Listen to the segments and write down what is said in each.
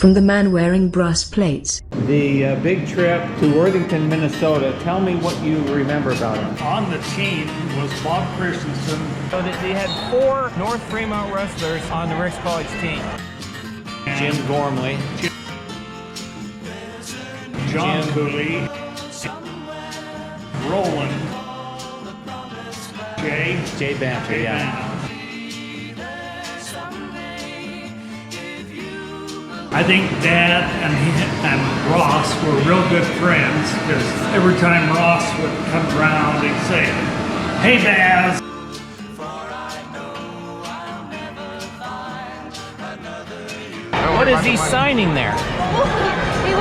from the Manwaring brass plates. The big trip to Worthington, Minnesota. Tell me what you remember about it. On the team was Bob Christensen. So they had 4 North Fremont wrestlers on the Ricks College team. Jim Gormley. John Cooley. Roland. Jay Banter, yeah. I think Dad and Ross were real good friends because every time Ross would come around, he'd say, "Hey, Baz." What is he signing there?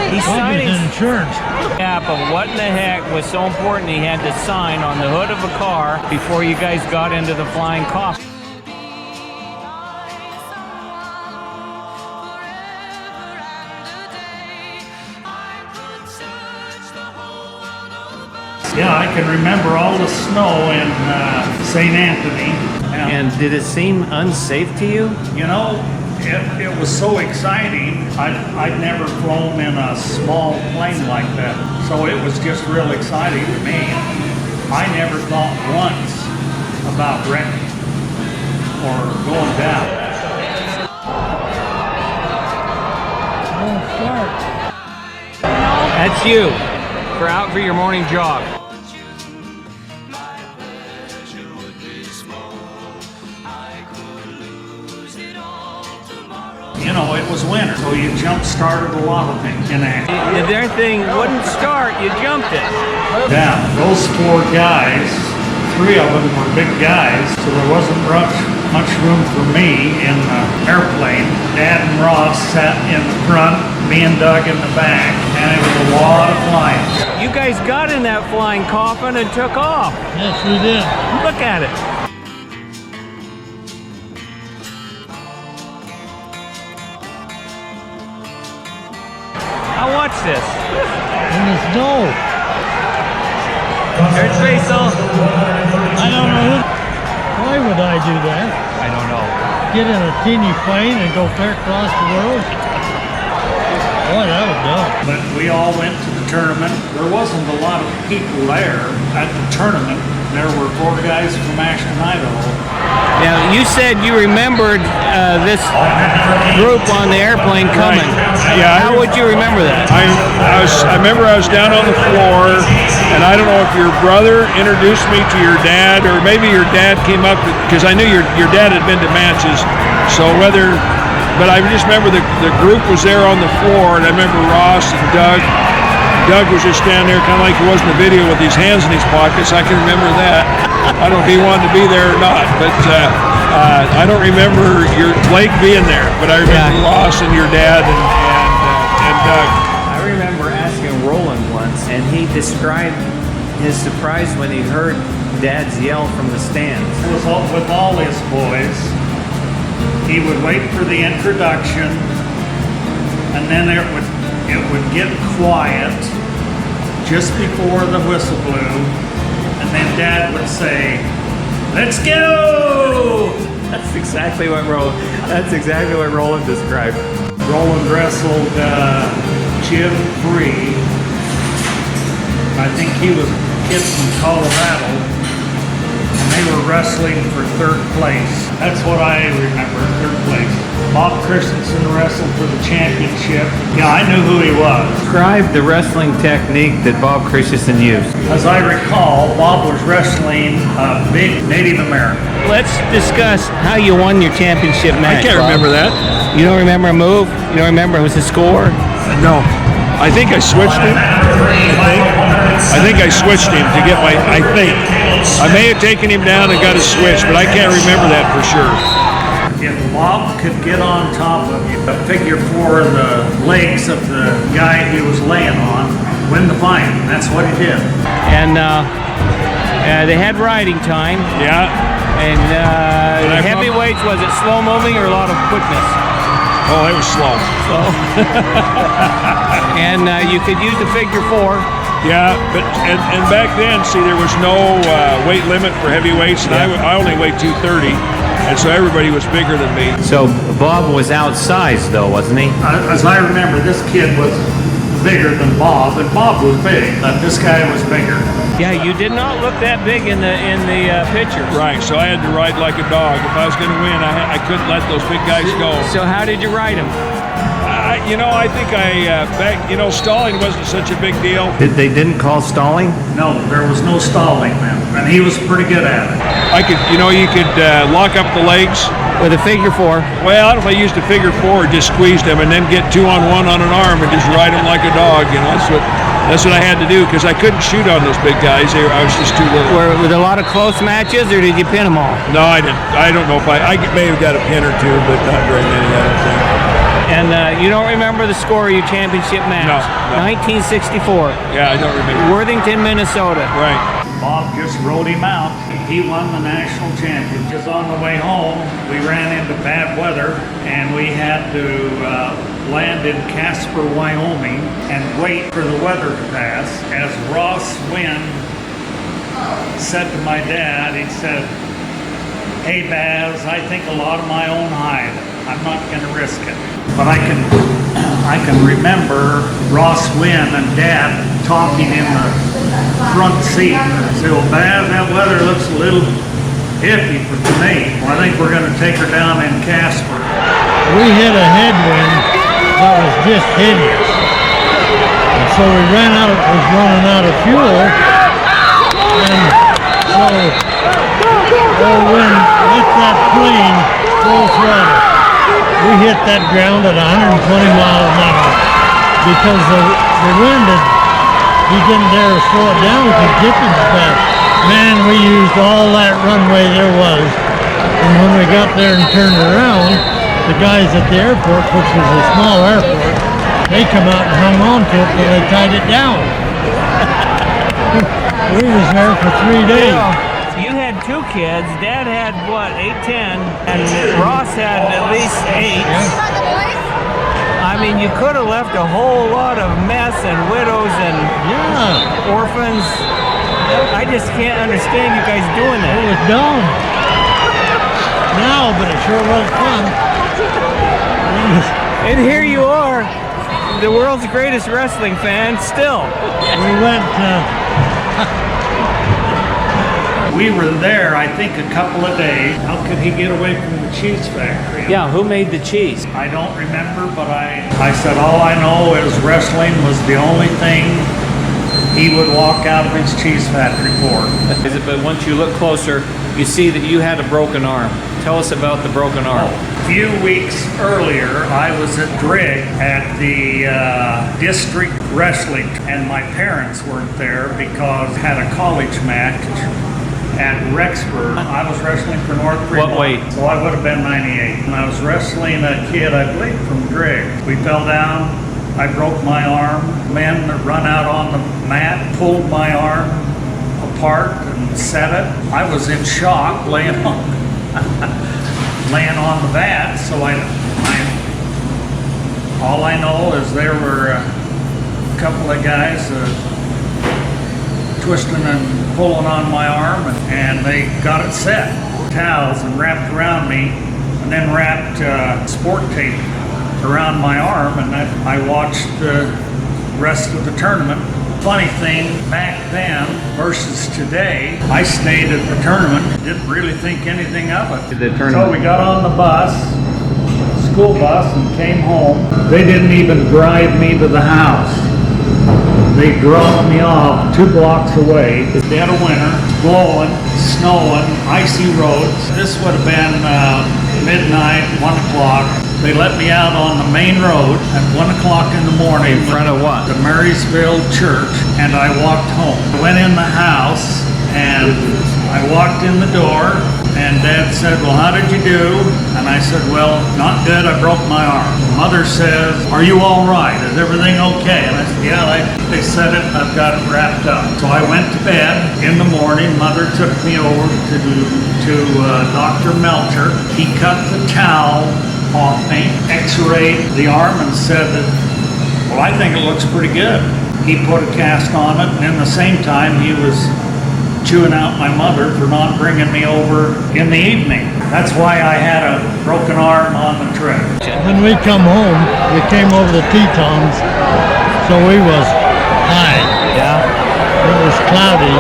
He's signing insurance. Yeah, but what in the heck was so important he had to sign on the hood of a car before you guys got into the flying coffin? Yeah, I can remember all the snow in St. Anthony. And did it seem unsafe to you? You know, it was so exciting. I'd never flown in a small plane like that, so it was just real exciting to me. I never thought once about wrecking or going down. That's you. For out for your morning jog. You know, it was winter, so you jump-started a lot of things in action. If their thing wouldn't start, you jumped it. Yeah, those 4 guys, 3 of them were big guys, so there wasn't much room for me in the airplane. Dad and Ross sat in the front, me and Doug in the back, and it was a lot of flying. You guys got in that flying coffin and took off. Yes, we did. Look at it. Now watch this. In the snow. There's Basil. I don't know. Why would I do that? I don't know. Get in a teeny plane and go clear across the world? Boy, that was dumb. But we all went to the tournament. There wasn't a lot of people there at the tournament. There were 4 guys from Ashton, Idaho. Now, you said you remembered this group on the airplane coming. Right. Yeah. How would you remember that? I remember I was down on the floor, and I don't know if your brother introduced me to your dad, or maybe your dad came up, because I knew your dad had been to matches, but I just remember the group was there on the floor, and I remember Ross and Doug. Doug was just standing there kind of like he was in the video with his hands in his pockets. I can remember that. I don't know if he wanted to be there or not, but I don't remember your Blake being there, but I remember Ross and your dad and Doug. I remember asking Roland once, and he described his surprise when he heard Dad's yell from the stands. With all his boys, he would wait for the introduction, and then it would get quiet just before the whistle blew, and then Dad would say, "Let's go!" That's exactly what Roland described. Roland wrestled Jim Bree. I think he was a kid from Colorado, and they were wrestling for 3rd place. That's what I remember, 3rd place. Bob Christensen wrestled for the championship. Yeah, I knew who he was. Describe the wrestling technique that Bob Christensen used. As I recall, Bob was wrestling a big Native American. Let's discuss how you won your championship match. I can't remember that. You don't remember a move? You don't remember it was a score? No. I think I switched him. I think I switched him to get my, I may have taken him down and got a switch, but I can't remember that for sure. If Bob could get on top of you, figure 4 the legs of the guy he was laying on, win the fight. That's what he did. And they had riding time. Yeah. And heavyweights, was it slow moving or a lot of quickness? Oh, it was slow. Slow. And you could use the figure 4. Yeah, but back then, see, there was no weight limit for heavyweights, and I only weighed 230. and so everybody was bigger than me. So Bob was outsized though, wasn't he? As I remember, this kid was bigger than Bob, and Bob was big, but this guy was bigger. Yeah, you did not look that big in the pictures. Right, so I had to ride like a dog. If I was going to win, I couldn't let those big guys go. So how did you ride him? I think stalling wasn't such a big deal. They didn't call stalling? No, there was no stalling then, and he was pretty good at it. You could lock up the legs. With a figure 4. Well, I don't know if I used a figure 4 or just squeezed them and then get 2-on-1 on an arm and just ride them like a dog. That's what I had to do because I couldn't shoot on those big guys. I was just too little. Were there a lot of close matches, or did you pin them all? No, I didn't. I don't know if I may have got a pin or two, but not very many, I don't think. And you don't remember the score of your championship match? No. 1964. Yeah, I don't remember. Worthington, Minnesota. Right. Bob just rode him out. He won the national championship. Just on the way home, we ran into bad weather, and we had to land in Casper, Wyoming, and wait for the weather to pass. As Ross Wynn said to my dad, he said, "Hey Baz, I think a lot of my own hide. I'm not going to risk it." But I can remember Ross Wynn and Dad talking in the front seat. I said, "Well, Baz, that weather looks a little iffy for me. Well, I think we're going to take her down in Casper." We hit a headwind that was just hideous. And so we was running out of fuel. And so old Wynn let that plane full throttle. We hit that ground at 120 miles an hour because the wind he didn't dare to slow it down because Jippy's back. Man, we used all that runway there was. And when we got there and turned around, the guys at the airport, which was a small airport, they come out and hung on to it till they tied it down. We was there for 3 days. You had 2 kids. Dad had, what, 8, 10, and Ross had at least 8. I mean, you could have left a whole lot of mess and widows and orphans. I just can't understand you guys doing that. It was dumb. No, but it sure was fun. And here you are, the world's greatest wrestling fan, still. We went We were there, I think, a couple of days. How could he get away from the cheese factory? Yeah, who made the cheese? I don't remember, but I said all I know is wrestling was the only thing he would walk out of his cheese factory for. But once you look closer, you see that you had a broken arm. Tell us about the broken arm. A few weeks earlier, I was at Drigg at the district wrestling, and my parents weren't there because I had a college match at Rexburg. I was wrestling for North Fremont. What weight? So I would have been 98. And I was wrestling a kid, I believe, from Drigg. We fell down. I broke my arm. Men run out on the mat, pulled my arm apart and set it. I was in shock laying on the mat. So all I know is there were a couple of guys twisting and pulling on my arm, and they got it set. Towels and wrapped around me, and then wrapped sport tape around my arm, and I watched the rest of the tournament. Funny thing, back then versus today, I stayed at the tournament, didn't really think anything of it. So we got on the bus, school bus, and came home. They didn't even drive me to the house. They dropped me off 2 blocks away. It's dead of winter, blowing, snowing, icy roads. This would have been midnight, 1 o'clock. They let me out on the main road at 1 o'clock in the morning. In front of what? The Marysville Church, and I walked home. I went in the house, and I walked in the door, and Dad said, "Well, how did you do?" And I said, "Well, not good, I broke my arm." Mother says, "Are you all right? Is everything okay?" And I said, "Yeah, they said it, I've got it wrapped up." So I went to bed. In the morning, Mother took me over to Dr. Melcher. He cut the towel off me, x-rayed the arm, and said that, "Well, I think it looks pretty good." He put a cast on it, and in the same time, he was chewing out my mother for not bringing me over in the evening. That's why I had a broken arm on the trip. When we come home, we came over the Tetons, so we was high. Yeah. It was cloudy,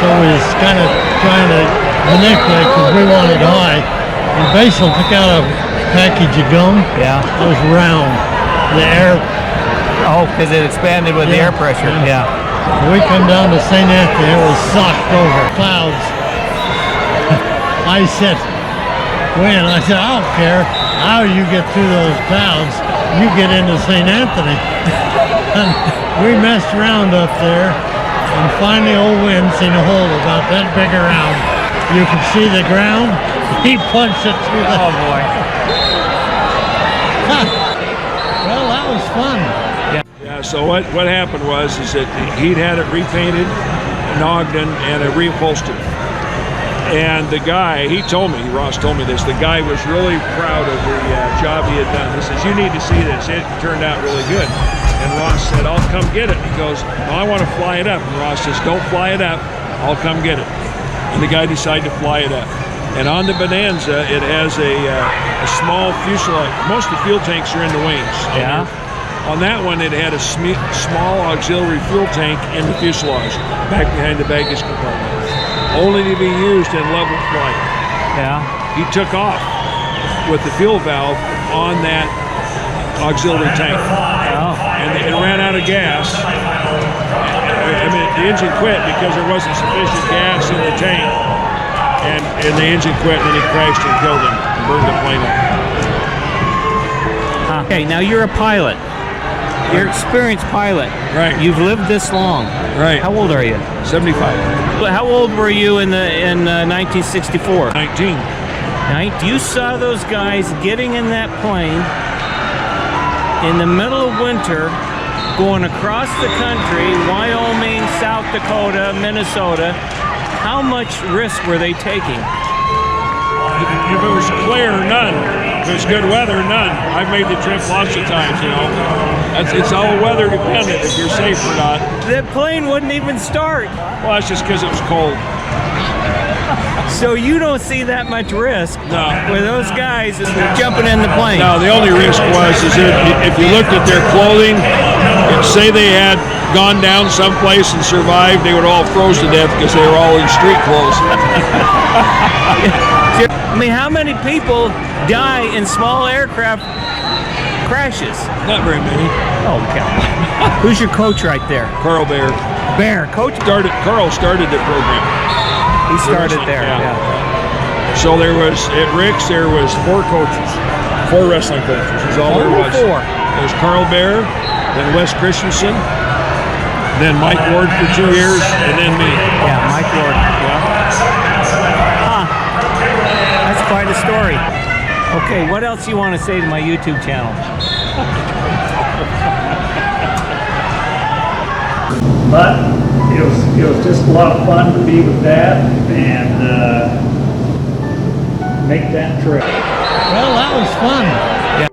so we was kind of trying to manipulate because we wanted high. And Basil took out a package of gum. Yeah. It was round. The air. Oh, because it expanded with the air pressure. Yeah. We come down to St. Anthony, it was socked over clouds. I said, Wynn, I said, I don't care how you get through those clouds, you get into St. Anthony. And we messed around up there, and finally old Wynn seen a hole about that big around. You could see the ground, he punched it through the... Oh boy. Well, that was fun. Yeah, so what happened was that he'd had it repainted in Ogden and reupholstered. And the guy, Ross told me this, the guy was really proud of the job he had done. He says, you need to see this, it turned out really good. And Ross said, I'll come get it. He goes, well, I want to fly it up. And Ross says, don't fly it up, I'll come get it. And the guy decided to fly it up. And on the Bonanza, it has a small fuselage. Most of the fuel tanks are in the wings. Yeah. On that one, it had a small auxiliary fuel tank in the fuselage, back behind the baggage compartment, only to be used in level flight. Yeah. He took off with the fuel valve on that auxiliary tank, and it ran out of gas. I mean, the engine quit because there wasn't sufficient gas in the tank, and the engine quit, and he crashed and killed him, and burned the plane up. Okay, now you're a pilot. You're an experienced pilot. Right. You've lived this long. Right. How old are you? 75. How old were you in 1964? 19. You saw those guys getting in that plane in the middle of winter, going across the country, Wyoming, South Dakota, Minnesota. How much risk were they taking? If it was clear, none. If it was good weather, none. I've made the trip lots of times, you know. It's all weather dependent if you're safe or not. That plane wouldn't even start. Well, that's just because it was cold. So you don't see that much risk with those guys jumping in the plane. No, the only risk was that if you looked at their clothing, say they had gone down someplace and survived, they would all froze to death because they were all in street clothes. I mean, how many people die in small aircraft crashes? Not very many. Oh, okay. Who's your coach right there? Carl Bear. Coach? Carl started the program. He started there, yeah. So there was, at Rick's, there was 4 coaches. 4 wrestling coaches is all there was. 4. There was Carl Bear, then Wes Christensen, then Mike Ward for 2 years, and then me. Yeah, Mike Ward. Huh. That's quite a story. Okay, what else do you want to say to my YouTube channel? But it was just a lot of fun to be with Dad and make that trip. Well, that was fun. Yeah.